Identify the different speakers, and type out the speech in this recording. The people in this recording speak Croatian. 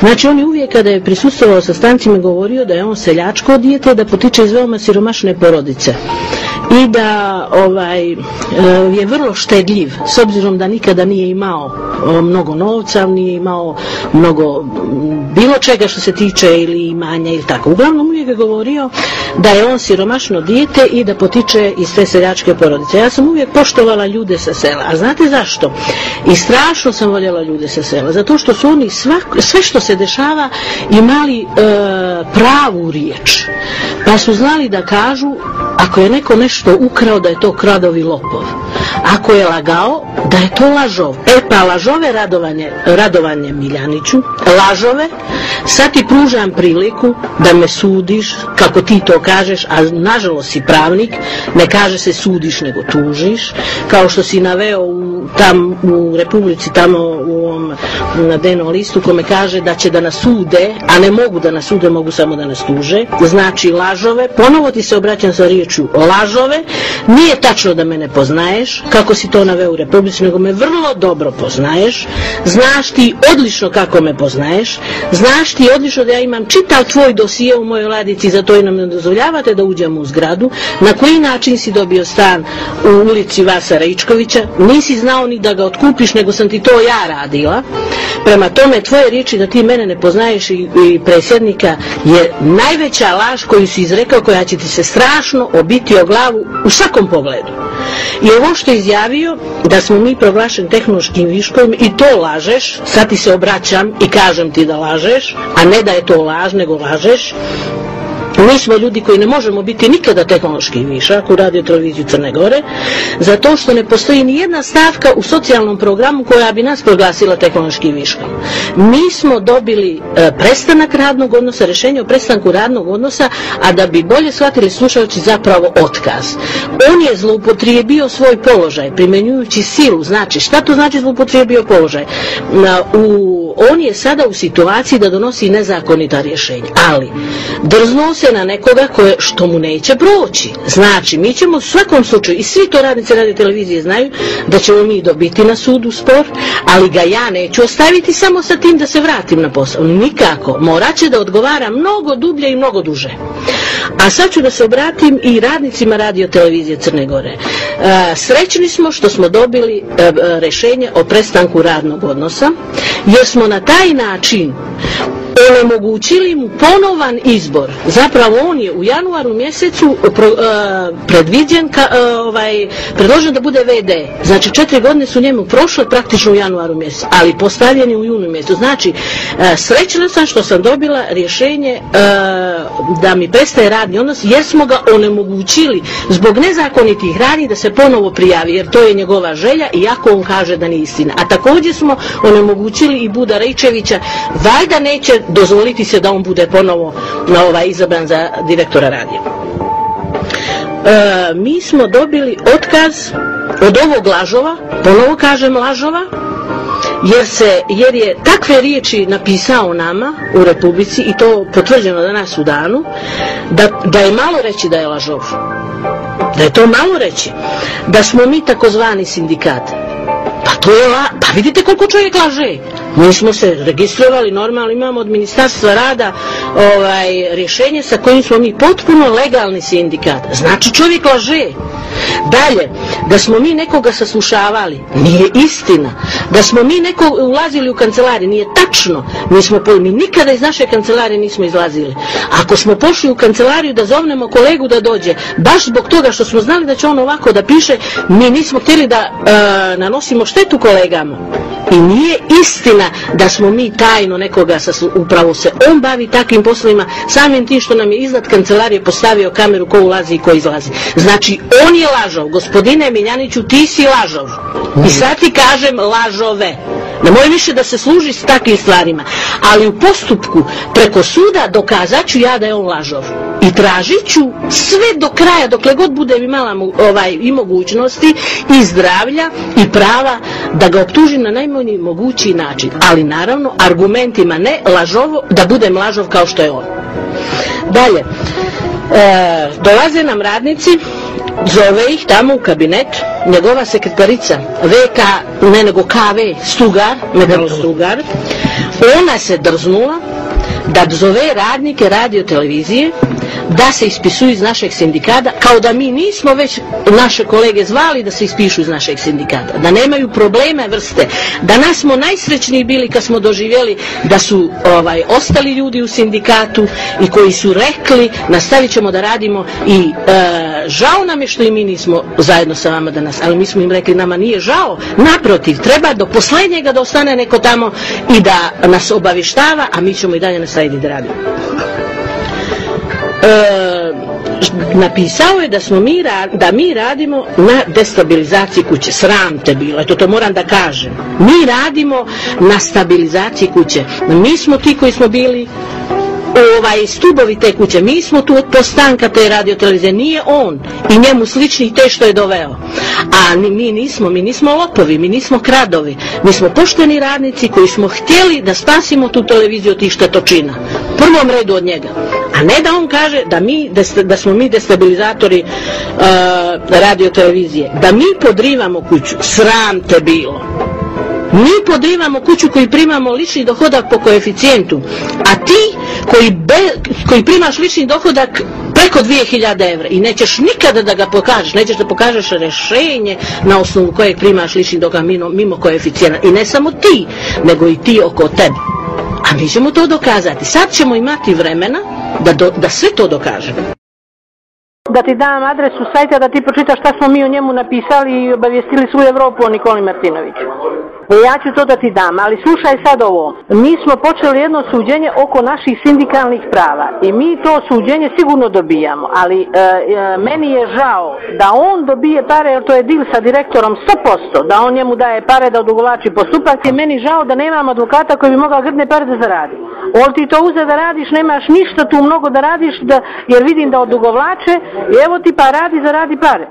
Speaker 1: Znači on je uvijek kada je prisustvovao sastancima govorio da je on seljačko dijete, da potiče iz veoma siromašne porodice i da je vrlo štedljiv, s obzirom da nikada nije imao mnogo novca, nije imao mnogo bilo čega što se tiče ili imanja ili tako. Uglavnom uvijek je govorio da je on siromašno dijete i da potiče iz te seljačke porodice. Ja sam uvijek poštovala ljude sa sela, a znate zašto? I strašno sam voljela ljude sa sela, zato što su oni sve što se dešava imali pravu riječ, pa su znali da kažu ako je neko nešto ukrao da je to kradovi lopov, ako je lagao da je to lažov. Pa lažove Radovanje Miljaniću, lažove, sad ti pružam priliku da me sudiš kako ti to kažeš, a nažalost si pravnik, ne kaže se sudiš nego tužiš, kao što si naveo u Republici tamo u ovom na dnevnom listu kome kaže da će da nas sude, a ne mogu da nas sude, mogu samo da nas tuže. Znači lažove, ponovo ti se obraćam sa riječju lažove, nije tačno da me ne poznaješ kako si to naveo u Republici, nego me vrlo dobro poznaješ, znaš ti odlično kako me poznaješ, znaš ti odlično da ja imam čitav tvoj dosije u mojoj ladici, zato i nam ne dozvoljavate da uđemo u zgradu, na koji način si dobio stan u ulici Vasa Raičkovića, nisi znao ni da ga otkupiš, nego sam ti to ja radila. Prema tome, tvoje riječi da ti mene ne poznaješ i predsjednika je najveća laž koju si izrekao, koja će ti se strašno obiti o glavu u svakom pogledu. I ovo što je izjavio da smo mi proglašeni tehnološkim viškom, i to lažeš, sad ti se obraćam i kažem ti da lažeš, a ne da je to laž, nego lažeš. Mi smo ljudi koji ne možemo biti nikada tehnološki višak u Radio televiziju Crne Gore, zato što ne postoji ni jedna stavka u socijalnom programu koja bi nas proglasila tehnološki viškom. Mi smo dobili prestanak radnog odnosa, rješenje o prestanku radnog odnosa, a da bi bolje shvatili slušajući, zapravo otkaz. On je zloupotrijebio svoj položaj primjenjujući silu. Znači, šta to znači zloupotrijebio položaj? On je sada u situaciji da donosi nezakonita rješenja, ali drznuo se na nekoga što mu neće proći. Znači, mi ćemo u svakom slučaju, i svi to radnici Radio televizije znaju, da ćemo mi dobiti na sudu spor, ali ga ja neću ostaviti samo sa tim da se vratim na posao. Nikako. Morat će da odgovara mnogo dublje i mnogo duže. A sad ću da se obratim i radnicima Radio televizije Crne Gore. Srećni smo što smo dobili rješenje o prestanku radnog odnosa, jer smo na taj način onemogućili mu ponovan izbor. Zapravo on je u januaru mjesecu predložen da bude VD. Znači 4 godine su njemu prošle praktično u januaru mjesecu, ali postavljeni u junu mjesecu. Znači srećna sam što sam dobila rješenje da mi prestaje radni odnos, jer smo ga onemogućili zbog nezakonitih radnji da se ponovo prijavi, jer to je njegova želja, iako on kaže da nije istina. A također smo onemogućili i Buda Raičevića, valjda neće dozvoliti se da on bude ponovo izabran za direktora radija. Mi smo dobili otkaz od ovog lažova, ponovo kažem lažova, jer je takve riječi napisao nama u Republici, i to potvrđeno danas u danu, da je malo reći da je lažov. Da je to malo reći. Da smo mi takozvani sindikat. Pa vidite koliko čovjek laže. Mi smo se registrovali normalno, imamo od Ministarstva rada rješenje sa kojim smo mi potpuno legalni sindikat. Znači čovjek laže. Dalje, da smo mi nekoga saslušavali, nije istina. Da smo mi ulazili u kancelariju, nije tačno. Mi nikada iz naše kancelarije nismo izlazili. Ako smo pošli u kancelariju da zovnemo kolegu da dođe, baš zbog toga što smo znali da će on ovako da piše, mi nismo htjeli da nanosimo štetu kolegama. I nije istina da smo mi tajno nekoga, upravo se on bavi takvim poslovima, samim tim što nam je iznad kancelarije postavio kameru ko ulazi i ko izlazi. Znači on je lažov. Gospodine Miljaniću, ti si lažov. I sad ti kažem lažove. Nemoj više da se služi s takvim stvarima. Ali u postupku preko suda dokazat ću ja da je on lažov. I tražit ću sve do kraja, dokle god budem imala i mogućnosti i zdravlja i prava da ga optužim na najmanji mogući način. Ali naravno argumentima, ne lažovo, da budem lažov kao što je on. Dalje, dolaze nam radnici, zove ih tamo u kabinet, njegova sekretarica KV Stugar, Stugar, ona se drznula da zove radnike radio televizije da se ispisuju iz našeg sindikata, kao da mi nismo već naše kolege zvali da se ispišu iz našeg sindikata, da nemaju probleme vrste. Danas smo najsrećniji bili kad smo doživjeli da su ostali ljudi u sindikatu i koji su rekli nastavit ćemo da radimo i žao nam je što i mi nismo zajedno sa vama danas, ali mi smo im rekli nama nije žao, naprotiv, treba do posljednjega da ostane neko tamo i da nas obavještava, a mi ćemo i dalje nastaviti da radimo. Napisao je da mi radimo na destabilizaciji kuće. Sram te bilo, eto to moram da kažem. Mi radimo na stabilizaciji kuće. Mi smo ti koji smo bili stubovi te kuće, mi smo tu od postanka te radiotelevizije, nije on i njemu slični te što je doveo. A mi nismo lopovi, mi nismo kradovi, mi smo pošteni radnici koji smo htjeli da spasimo tu televiziju od tih štetočina. U prvom redu od njega. A ne da on kaže da smo mi destabilizatori radiotelevizije, da mi podrivamo kuću. Sram te bilo. Mi podrivamo kuću koji primamo lični dohodak po koeficijentu, a ti koji primaš lični dohodak preko 2000 evra i nećeš nikada da ga pokažeš, nećeš da pokažeš rješenje na osnovu kojeg primaš lični dohodak mimo koeficijenta. I ne samo ti, nego i ti oko tebe. A mi ćemo to dokazati. Sad ćemo imati vremena da sve to dokažemo.
Speaker 2: Da ti dam adresu sajta da ti pročitaš šta smo mi o njemu napisali i obavijestili svu Evropu o Nikoli Martinoviću. Ja ću to da ti dam, ali slušaj sad ovo. Mi smo počeli jedno suđenje oko naših sindikalnih prava i mi to suđenje sigurno dobijamo, ali meni je žao da on dobije pare, jer to je dil sa direktorom 100%, da on njemu daje pare da odugovlači postupak, i meni žao da nemam advokata koji bi mogao grdne pare da zaradi. On ti to uze da radiš, nemaš ništa tu mnogo da radiš, jer vidim da odugovlače i evo ti pa radi, zaradi pare.